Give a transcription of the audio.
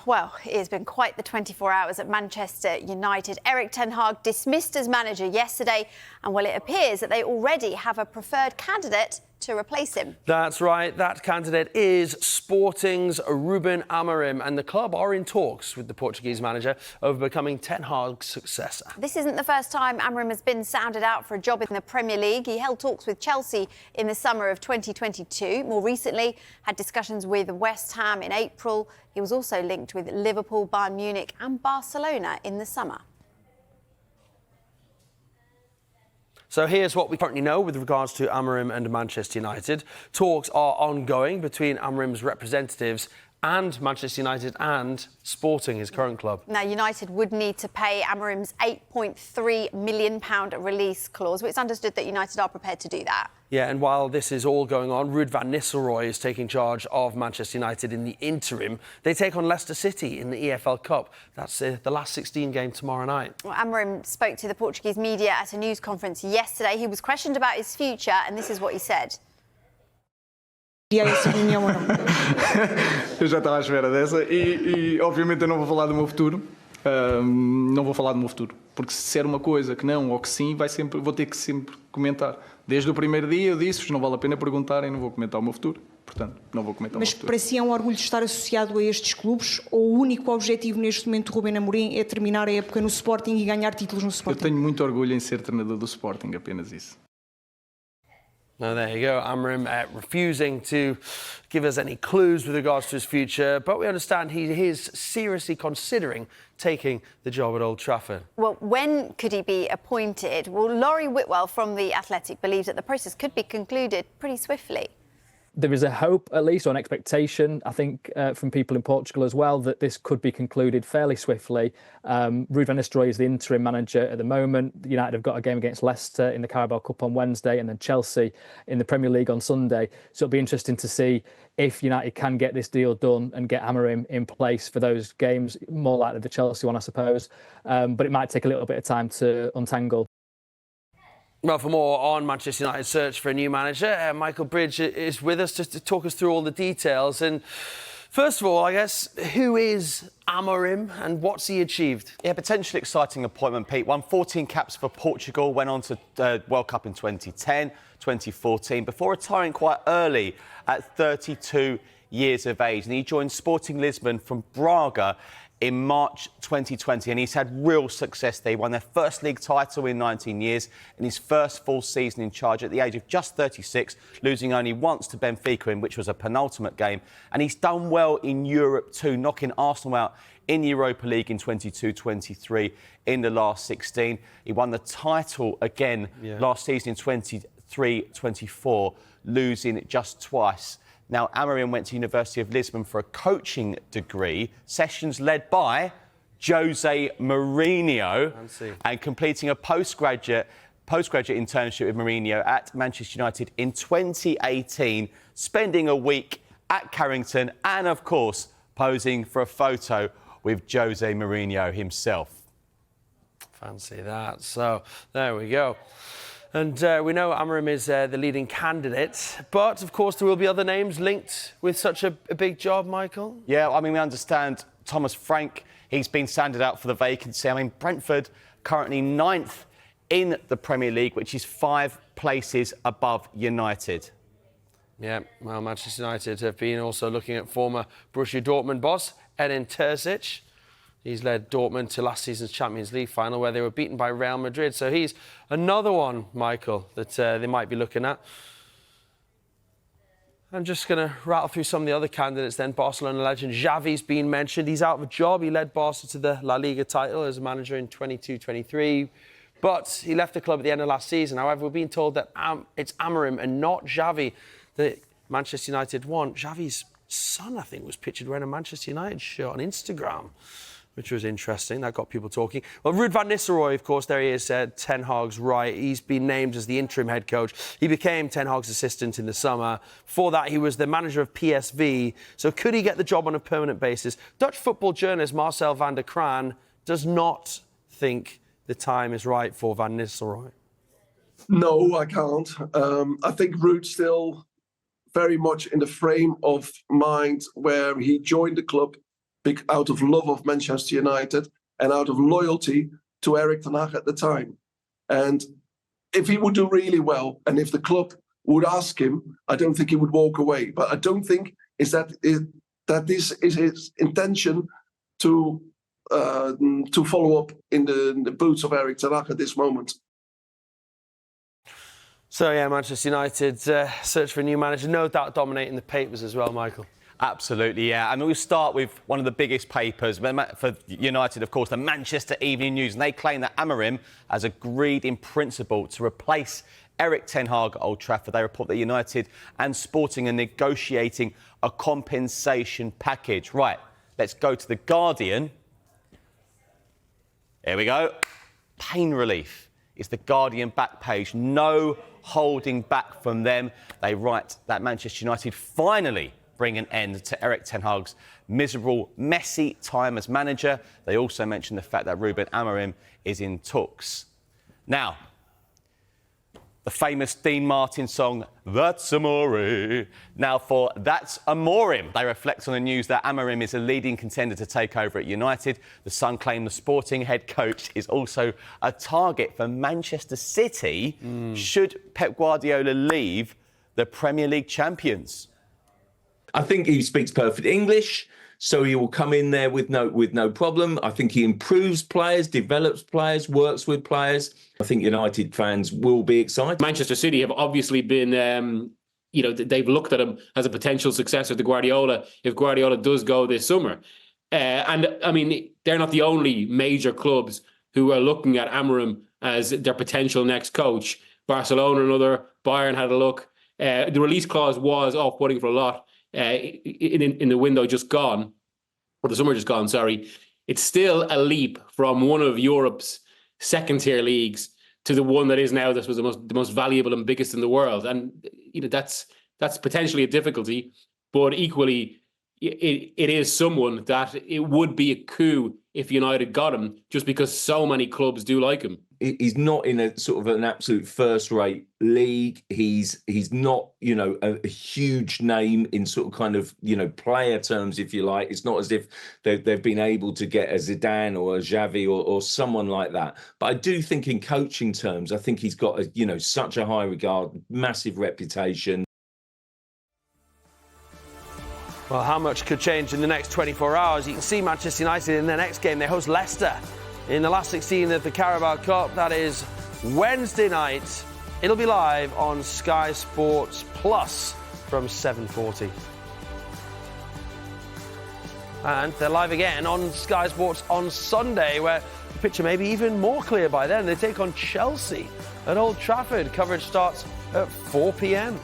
Well, it has been quite the 24 hours at Manchester United. Erik ten Hag dismissed as manager yesterday, and well, it appears that they already have a preferred candidate to replace him. That's right. That candidate is Sporting's Ruben Amorim, and the club are in talks with the Portuguese manager over becoming ten Hag's successor. This isn't the first time Amorim has been sounded out for a job in the Premier League. He held talks with Chelsea in the summer of 2022. More recently, had discussions with West Ham in April. He was also linked with Liverpool, Bayern Munich and Barcelona in the summer. So here's what we currently know with regards to Amorim and Manchester United. Talks are ongoing between Amorim's representatives and Manchester United and Sporting, his current club. Now, United would need to pay Amorim's £8.3 million release clause. But it's understood that United are prepared to do that. Yeah, and while this is all going on, Ruud van Nistelrooy is taking charge of Manchester United in the interim. They take on Leicester City in the EFL Cup. That's the last 16 game tomorrow night. Well, Amorim spoke to the Portuguese media at a news conference yesterday. He was questioned about his future, and this is what he said. Eu já estava à espera dessa e obviamente eu não vou falar do meu futuro. Não vou falar do meu futuro, porque se disser uma coisa que não ou que sim, vou ter que sempre comentar. Desde o primeiro dia eu disse-vos, não vale a pena perguntarem, não vou comentar o meu futuro. Portanto, não vou comentar o meu futuro. Mas para si é um orgulho estar associado a estes clubes ou o único objetivo neste momento de Ruben Amorim é terminar a época no Sporting e ganhar títulos no Sporting? Eu tenho muito orgulho em ser treinador do Sporting, apenas isso. Now, there you go. Amorim refusing to give us any clues with regards to his future, but we understand he is seriously considering taking the job at Old Trafford. Well, when could he be appointed? Well, Laurie Whitwell from The Athletic believes that the process could be concluded pretty swiftly. There is a hope, at least, or an expectation, I think, from people in Portugal as well, that this could be concluded fairly swiftly. Ruud van Nistelrooy is the interim manager at the moment. United have got a game against Leicester in the Carabao Cup on Wednesday and then Chelsea in the Premier League on Sunday. So it'll be interesting to see if United can get this deal done and get Amorim in place for those games, more likely the Chelsea one, I suppose. But it might take a little bit of time to untangle. Well, for more on Manchester United's search for a new manager, Michael Bridge is with us just to talk us through all the details. And first of all, I guess, who is Amorim and what's he achieved? Yeah, potentially exciting appointment, Pete. Won 14 caps for Portugal, went on to World Cup in 2010, 2014, before retiring quite early at 32 years of age. And he joined Sporting Lisbon from Braga in March 2020, and he's had real success there. He won their first league title in 19 years in his first full season in charge at the age of just 36, losing only once to Benfica, in which was a penultimate game. And he's done well in Europe too, knocking Arsenal out in the Europa League in 22-23 in the last 16. He won the title again last season in 23-24, losing just twice. Now, Amorim went to University of Lisbon for a coaching degree, sessions led by Jose Mourinho, and completing a postgraduate internship with Mourinho at Manchester United in 2018, spending a week at Carrington and, of course, posing for a photo with Jose Mourinho himself. Fancy that. So, there we go. And we know Amorim is the leading candidate, but of course there will be other names linked with such a big job, Michael. Yeah, I mean, we understand Thomas Frank, he's been sounded out for the vacancy. I mean, Brentford currently 9th in the Premier League, which is 5 places above United. Yeah, well, Manchester United have been also looking at former Borussia Dortmund boss Edin Terzic. He's led Dortmund to last season's Champions League final where they were beaten by Real Madrid. So he's another one, Michael, that they might be looking at. I'm just going to rattle through some of the other candidates then. Barcelona legend Xavi's been mentioned. He's out of a job. He led Barca to the La Liga title as a manager in 22-23. But he left the club at the end of last season. However, we're being told that it's Amorim and not Xavi that Manchester United want. Xavi's son, I think, was pictured wearing a Manchester United shirt on Instagram, which was interesting. That got people talking. Well, Ruud van Nistelrooy, of course, there he is, Ten Hag's right. He's been named as the interim head coach. He became Ten Hag's assistant in the summer. Before that, he was the manager of PSV. So could he get the job on a permanent basis? Dutch football journalist Marcel van der Kraan does not think the time is right for Van Nistelrooy. No, I can't. I think Ruud's still very much in the frame of mind where he joined the club out of love of Manchester United and out of loyalty to Erik ten Hag at the time. And if he would do really well, and if the club would ask him, I don't think he would walk away. But I don't think that this is his intention to follow up in the boots of Erik ten Hag at this moment. So, yeah, Manchester United search for a new manager. No doubt dominating the papers as well, Michael. Absolutely, yeah. I mean, we'll start with one of the biggest papers for United, of course, the Manchester Evening News. And they claim that Amorim has agreed in principle to replace Erik ten Hag at Old Trafford. They report that United and Sporting are negotiating a compensation package. Right, let's go to The Guardian. Here we go. Pain relief is The Guardian back page. No holding back from them. They write that Manchester United finally bring an end to Erik ten Hag's miserable, messy time as manager. They also mention the fact that Ruben Amorim is in talks. Now, the famous Dean Martin song, That's Amore. Now for That's Amorim, they reflect on the news that Amorim is a leading contender to take over at United. The Sun claim the Sporting head coach is also a target for Manchester City should Pep Guardiola leave the Premier League champions. I think he speaks perfect English, so he will come in there with no problem. I think he improves players, develops players, works with players. I think United fans will be excited. Manchester City have obviously been, they've looked at him as a potential successor to Guardiola if Guardiola does go this summer. And, I mean, they're not the only major clubs who are looking at Amorim as their potential next coach. Barcelona, another. Bayern had a look. The release clause was off-putting for a lot. In the window just gone, or the summer just gone, sorry, it's still a leap from one of Europe's second-tier leagues to the one that is now the most valuable and biggest in the world. And that's potentially a difficulty, but equally, it is someone that it would be a coup if United got him, just because so many clubs do like him. He's not in a sort of an absolute first-rate league. He's not, a huge name in sort of kind of, player terms, if you like. It's not as if they've been able to get a Zidane or a Xavi or someone like that. But I do think in coaching terms, I think he's got, such a high regard, massive reputation. Well, how much could change in the next 24 hours? You can see Manchester United in their next game. They host Leicester in the last 16 of the Carabao Cup. That is Wednesday night. It'll be live on Sky Sports Plus from 7:40. And they're live again on Sky Sports on Sunday, where the picture may be even more clear by then. They take on Chelsea at Old Trafford. Coverage starts at 4 p.m.